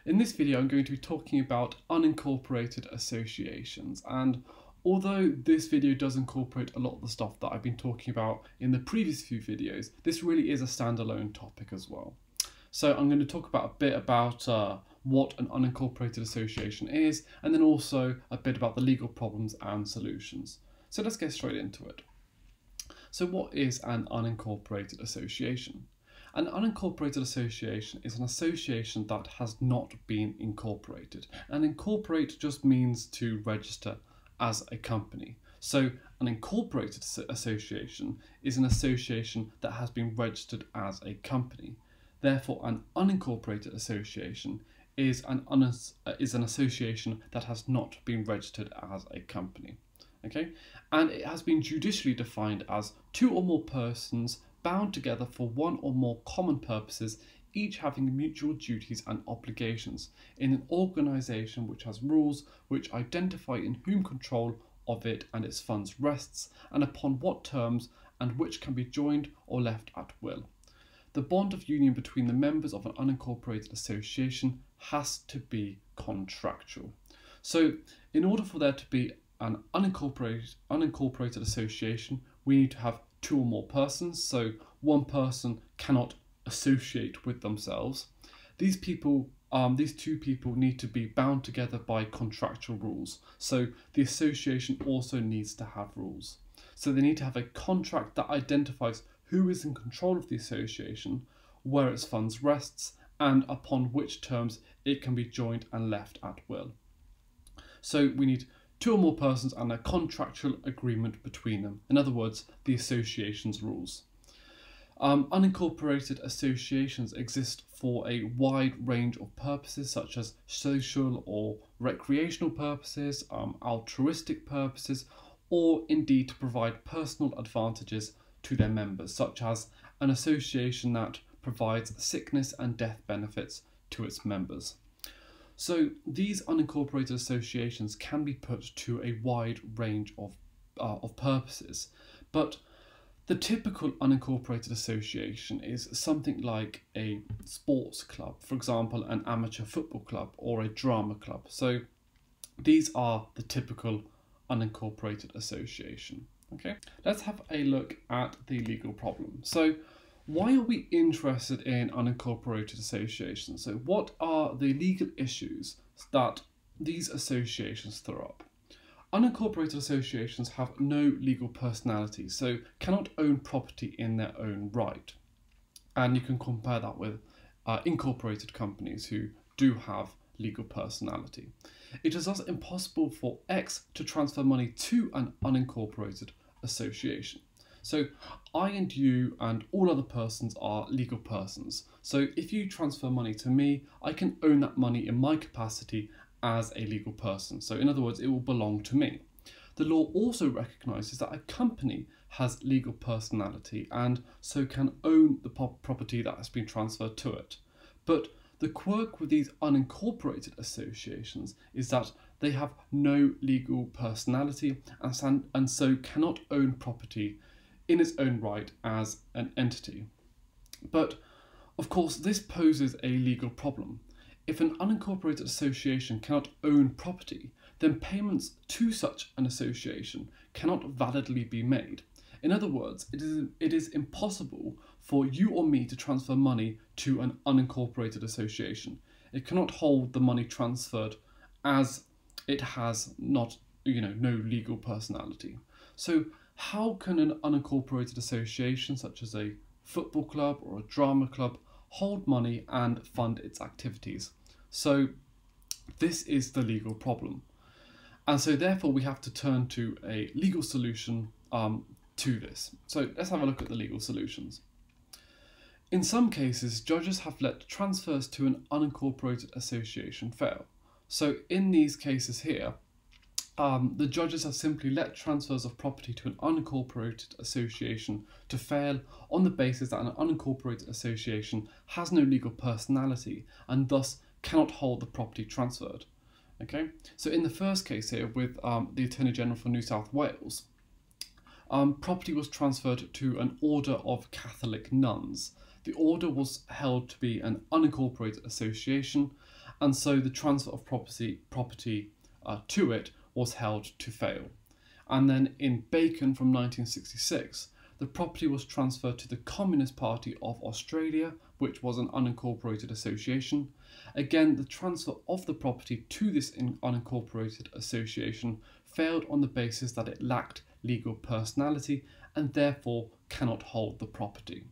In this video, I'm going to be talking about unincorporated associations, and although this video does incorporate a lot of the stuff that I've been talking about in the previous few videos, this really is a standalone topic as well. So I'm going to talk about a bit about what an unincorporated association is, and then also a bit about the legal problems and solutions. So let's get straight into it. So what is an unincorporated association? An unincorporated association is an association that has not been incorporated. And incorporate just means to register as a company. So an incorporated association is an association that has been registered as a company. Therefore, an unincorporated association is an association that has not been registered as a company. Okay? And it has been judicially defined as two or more persons bound together for one or more common purposes, each having mutual duties and obligations, in an organisation which has rules which identify in whom control of it and its funds rests, and upon what terms, and which can be joined or left at will. The bond of union between the members of an unincorporated association has to be contractual. So in order for there to be an unincorporated association, we need to have two or more persons, so one person cannot associate with themselves. These two people need to be bound together by contractual rules. So the association also needs to have rules. So they need to have a contract that identifies who is in control of the association, where its funds rests, and upon which terms it can be joined and left at will. So we need two or more persons and a contractual agreement between them. In other words, the association's rules. Unincorporated associations exist for a wide range of purposes, such as social or recreational purposes, altruistic purposes, or indeed to provide personal advantages to their members, such as an association that provides sickness and death benefits to its members. So these unincorporated associations can be put to a wide range of purposes, but the typical unincorporated association is something like a sports club, for example, an amateur football club or a drama club. So these are the typical unincorporated association. Okay, let's have a look at the legal problem. So why are we interested in unincorporated associations? So what are the legal issues that these associations throw up? Unincorporated associations have no legal personality, so cannot own property in their own right. And you can compare that with incorporated companies who do have legal personality. It is thus impossible for X to transfer money to an unincorporated association. So I and you and all other persons are legal persons. So if you transfer money to me, I can own that money in my capacity as a legal person. So in other words, it will belong to me. The law also recognises that a company has legal personality and so can own the property that has been transferred to it. But the quirk with these unincorporated associations is that they have no legal personality and so cannot own property in its own right as an entity. But of course, this poses a legal problem. If an unincorporated association cannot own property, then payments to such an association cannot validly be made. In other words, it is impossible for you or me to transfer money to an unincorporated association. It cannot hold the money transferred as it has no legal personality. So how can an unincorporated association, such as a football club or a drama club, hold money and fund its activities? So this is the legal problem. And so therefore we have to turn to a legal solution to this. So let's have a look at the legal solutions. In some cases, judges have let transfers to an unincorporated association fail. So in these cases here, the judges have simply let transfers of property to an unincorporated association to fail on the basis that an unincorporated association has no legal personality and thus cannot hold the property transferred. Okay, so in the first case here with the Attorney General for New South Wales, property was transferred to an order of Catholic nuns. The order was held to be an unincorporated association and so the transfer of property to it was held to fail. And then in Bacon from 1966, the property was transferred to the Communist Party of Australia, which was an unincorporated association. Again, the transfer of the property to this unincorporated association failed on the basis that it lacked legal personality and therefore cannot hold the property.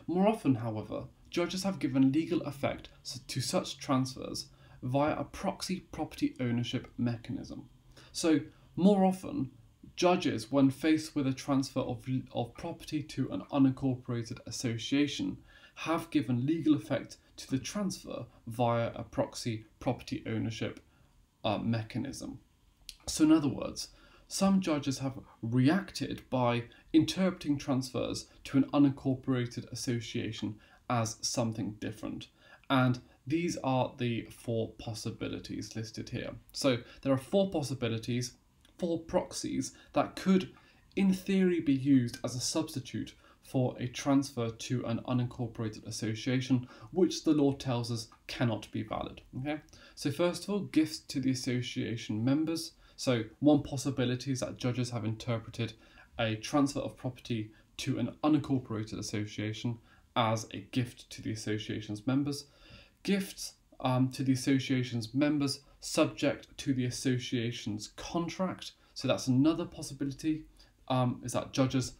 More often, however, judges have given legal effect to such transfers via a proxy property ownership mechanism. So, more often, judges, when faced with a transfer of property to an unincorporated association, have given legal effect to the transfer via a proxy property ownership mechanism. So in other words, some judges have reacted by interpreting transfers to an unincorporated association as something different. And these are the four possibilities listed here. So there are four possibilities, four proxies that could, in theory, be used as a substitute for a transfer to an unincorporated association, which the law tells us cannot be valid. Okay? So first of all, gifts to the association members. So one possibility is that judges have interpreted a transfer of property to an unincorporated association as a gift to the association's members. Gifts to the association's members subject to the association's contract. So that's another possibility, is that judges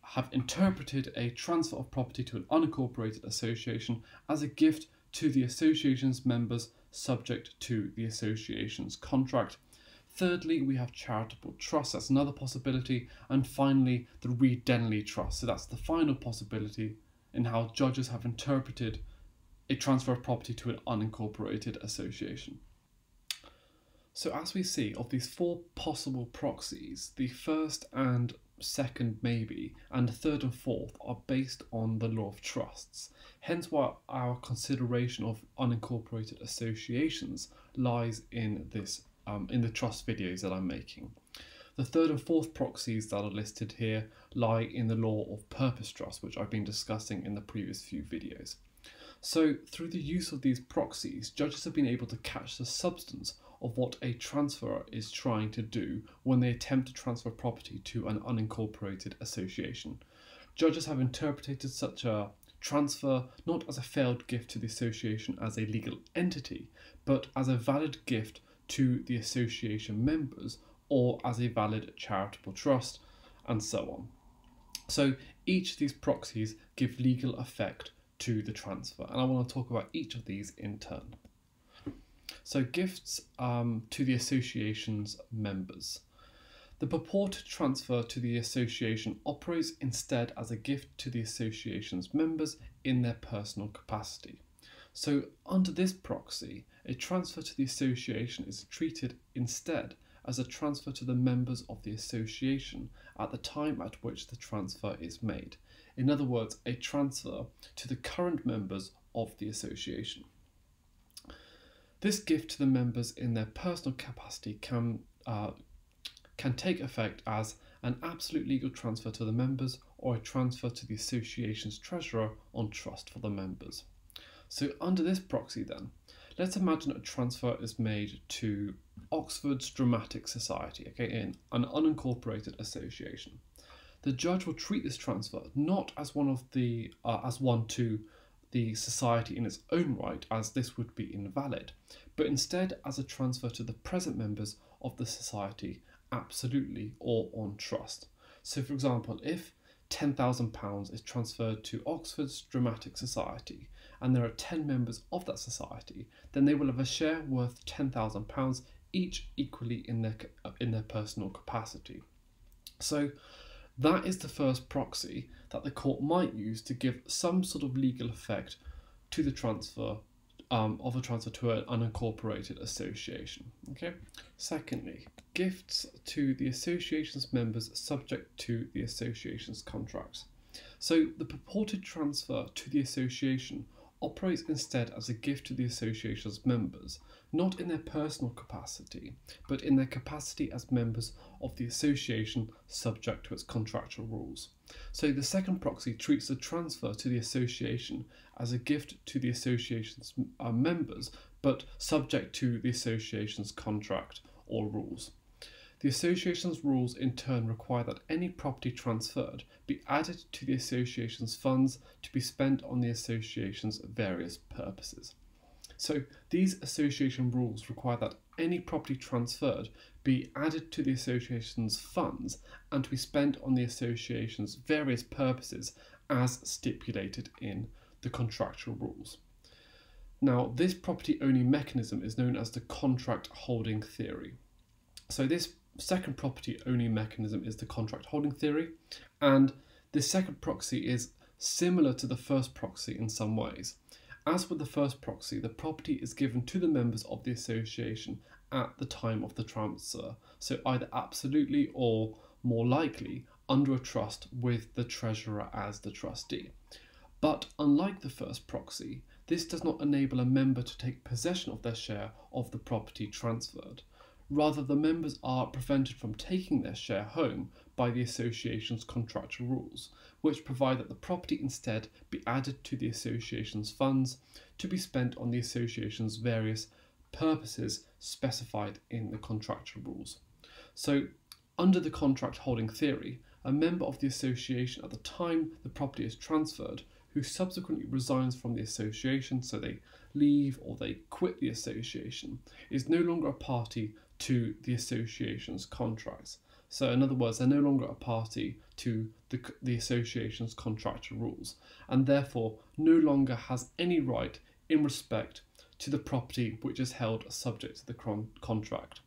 have interpreted a transfer of property to an unincorporated association as a gift to the association's members subject to the association's contract. Thirdly, we have charitable trust, that's another possibility. And finally, the Denley trust. So that's the final possibility in how judges have interpreted a transfer of property to an unincorporated association. So as we see, of these four possible proxies, the first and second maybe, and the third and fourth are based on the law of trusts. Hence why our consideration of unincorporated associations lies in this in the trust videos that I'm making. The third and fourth proxies that are listed here lie in the law of purpose trust, which I've been discussing in the previous few videos. So through the use of these proxies, judges have been able to catch the substance of what a transferor is trying to do when they attempt to transfer property to an unincorporated association. Judges have interpreted such a transfer not as a failed gift to the association as a legal entity, but as a valid gift to the association members or as a valid charitable trust, and so on. So each of these proxies give legal effect to the transfer, and I want to talk about each of these in turn. So gifts to the association's members. The purported transfer to the association operates instead as a gift to the association's members in their personal capacity. So under this proxy, a transfer to the association is treated instead as a transfer to the members of the association at the time at which the transfer is made. In other words, a transfer to the current members of the association. This gift to the members in their personal capacity can take effect as an absolute legal transfer to the members or a transfer to the association's treasurer on trust for the members. So under this proxy then, let's imagine a transfer is made to Oxford's Dramatic Society, okay, in an unincorporated association. The judge will treat this transfer not as one to the society in its own right, as this would be invalid, but instead as a transfer to the present members of the society absolutely or on trust. So for example, if £10,000 is transferred to Oxford's Dramatic Society and there are 10 members of that society, then they will have a share worth £10,000 each equally in their personal capacity. So that is the first proxy that the court might use to give some sort of legal effect to the transfer of a transfer to an unincorporated association. Okay. Secondly, gifts to the association's members subject to the association's contracts. So the purported transfer to the association operates instead as a gift to the association's members, not in their personal capacity, but in their capacity as members of the association subject to its contractual rules. So the second proxy treats the transfer to the association as a gift to the association's members, but subject to the association's contract or rules. The association's rules in turn require that any property transferred be added to the association's funds to be spent on the association's various purposes. So these association rules require that any property transferred be added to the association's funds and to be spent on the association's various purposes as stipulated in the contractual rules. Now, this property-only mechanism is known as the contract holding theory. So this second property-only mechanism is the contract holding theory, and this second proxy is similar to the first proxy in some ways. As with the first proxy, the property is given to the members of the association at the time of the transfer, so either absolutely or more likely under a trust with the treasurer as the trustee. But unlike the first proxy, this does not enable a member to take possession of their share of the property transferred. Rather, the members are prevented from taking their share home by the association's contractual rules, which provide that the property instead be added to the association's funds to be spent on the association's various purposes specified in the contractual rules. So, under the contract holding theory, a member of the association at the time the property is transferred, who subsequently resigns from the association, so they leave or they quit the association, is no longer a party to the association's contracts. So in other words, they're no longer a party to the association's contractual rules, and therefore no longer has any right in respect to the property which is held subject to the contract.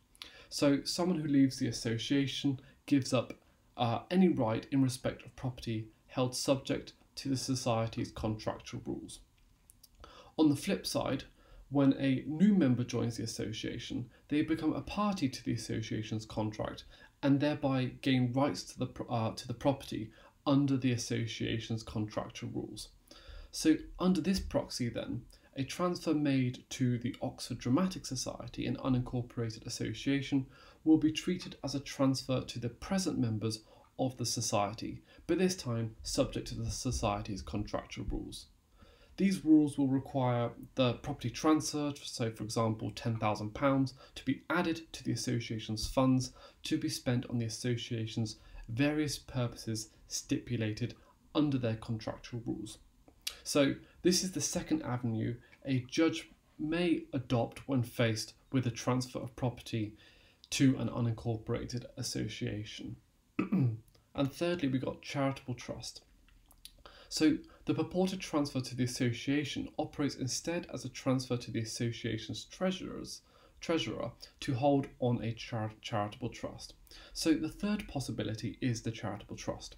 So someone who leaves the association gives up any right in respect of property held subject to the society's contractual rules. On the flip side, when a new member joins the association, they become a party to the association's contract and thereby gain rights to the property under the association's contractual rules. So under this proxy then, a transfer made to the Oxford Dramatic Society, an unincorporated association, will be treated as a transfer to the present members of the society, but this time subject to the society's contractual rules. These rules will require the property transferred, so for example £10,000, to be added to the association's funds to be spent on the association's various purposes stipulated under their contractual rules. So this is the second avenue a judge may adopt when faced with a transfer of property to an unincorporated association. And thirdly, we got charitable trust. So the purported transfer to the association operates instead as a transfer to the association's treasurer to hold on a charitable trust. So the third possibility is the charitable trust.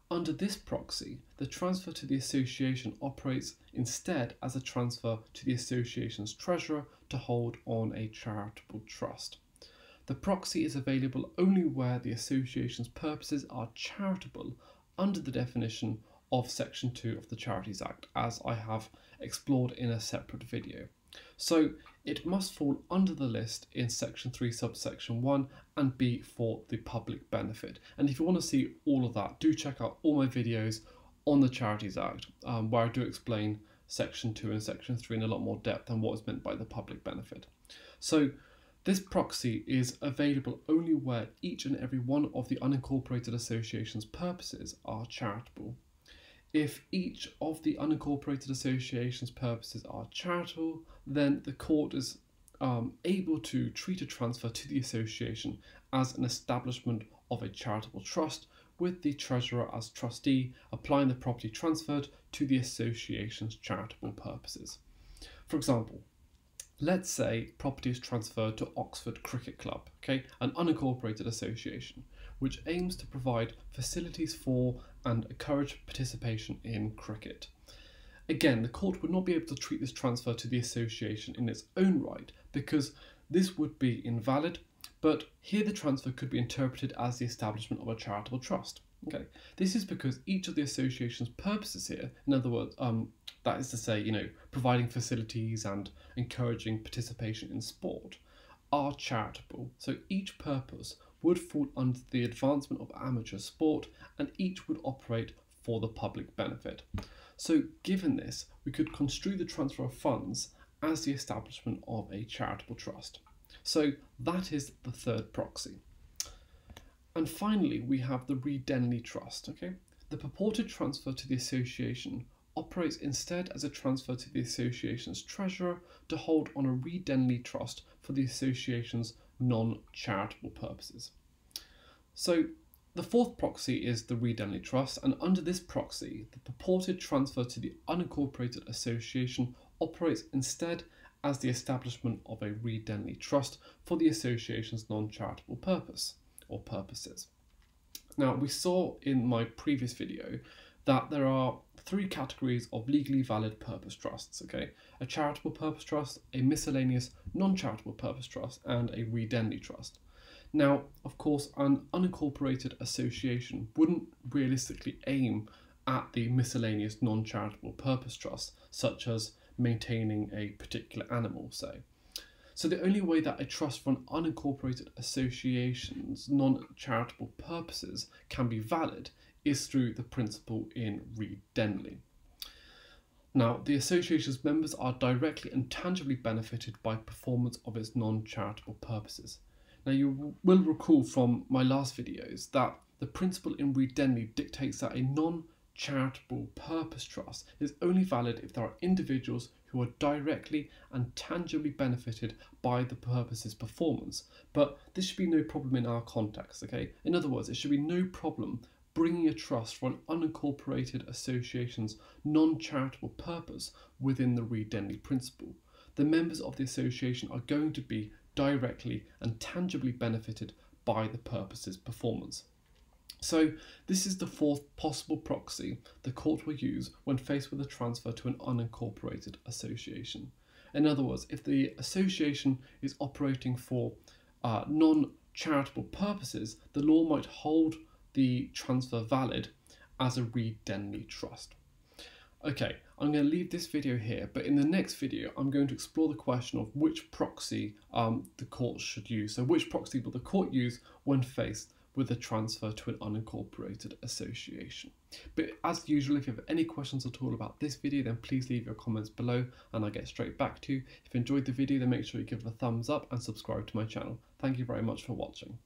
Under this proxy, the transfer to the association operates instead as a transfer to the association's treasurer to hold on a charitable trust. The proxy is available only where the association's purposes are charitable under the definition of Section 2 of the Charities Act, as I have explored in a separate video. So it must fall under the list in Section 3 subsection 1 and be for the public benefit. And if you want to see all of that, do check out all my videos on the Charities Act, where I do explain Section 2 and Section 3 in a lot more depth and what is meant by the public benefit. So this proxy is available only where each and every one of the unincorporated association's purposes are charitable. If each of the unincorporated association's purposes are charitable, then the court is able to treat a transfer to the association as an establishment of a charitable trust, with the treasurer as trustee applying the property transferred to the association's charitable purposes. For example, let's say property is transferred to Oxford Cricket Club, an unincorporated association, which aims to provide facilities for and encourage participation in cricket. Again, the court would not be able to treat this transfer to the association in its own right because this would be invalid, but here the transfer could be interpreted as the establishment of a charitable trust. Okay, this is because each of the association's purposes here, in other words, that is to say, providing facilities and encouraging participation in sport, are charitable. So each purpose would fall under the advancement of amateur sport, and each would operate for the public benefit. So given this, we could construe the transfer of funds as the establishment of a charitable trust. So that is the third proxy. And finally, we have the Denley Trust. Okay, the purported transfer to the association operates instead as a transfer to the association's treasurer to hold on a Denley Trust for the association's non-charitable purposes. So the fourth proxy is the Denley Trust, and under this proxy, the purported transfer to the unincorporated association operates instead as the establishment of a Denley Trust for the association's non-charitable purpose or purposes. Now, we saw in my previous video that there are three categories of legally valid purpose trusts, okay? A charitable purpose trust, a miscellaneous non-charitable purpose trust, and a Denley Trust. Now, of course, an unincorporated association wouldn't realistically aim at the miscellaneous non-charitable purpose trust, such as maintaining a particular animal, say. So the only way that a trust for an unincorporated association's non-charitable purposes can be valid is through the principle in Denley. Now, the association's members are directly and tangibly benefited by performance of its non-charitable purposes. Now, you will recall from my last videos that the principle in Denley dictates that a non-charitable purpose trust is only valid if there are individuals who are directly and tangibly benefited by the purpose's performance. But this should be no problem in our context, okay? In other words, it should be no problem bringing a trust for an unincorporated association's non-charitable purpose within the Denley principle. The members of the association are going to be directly and tangibly benefited by the purpose's performance. So this is the fourth possible proxy the court will use when faced with a transfer to an unincorporated association. In other words, if the association is operating for non-charitable purposes, the law might hold the transfer valid as a Denley Trust. Okay, I'm going to leave this video here, but in the next video I'm going to explore the question of which proxy the court should use. So which proxy will the court use when faced with a transfer to an unincorporated association. But as usual, if you have any questions at all about this video, then please leave your comments below and I'll get straight back to you. If you enjoyed the video, then make sure you give it a thumbs up and subscribe to my channel. Thank you very much for watching.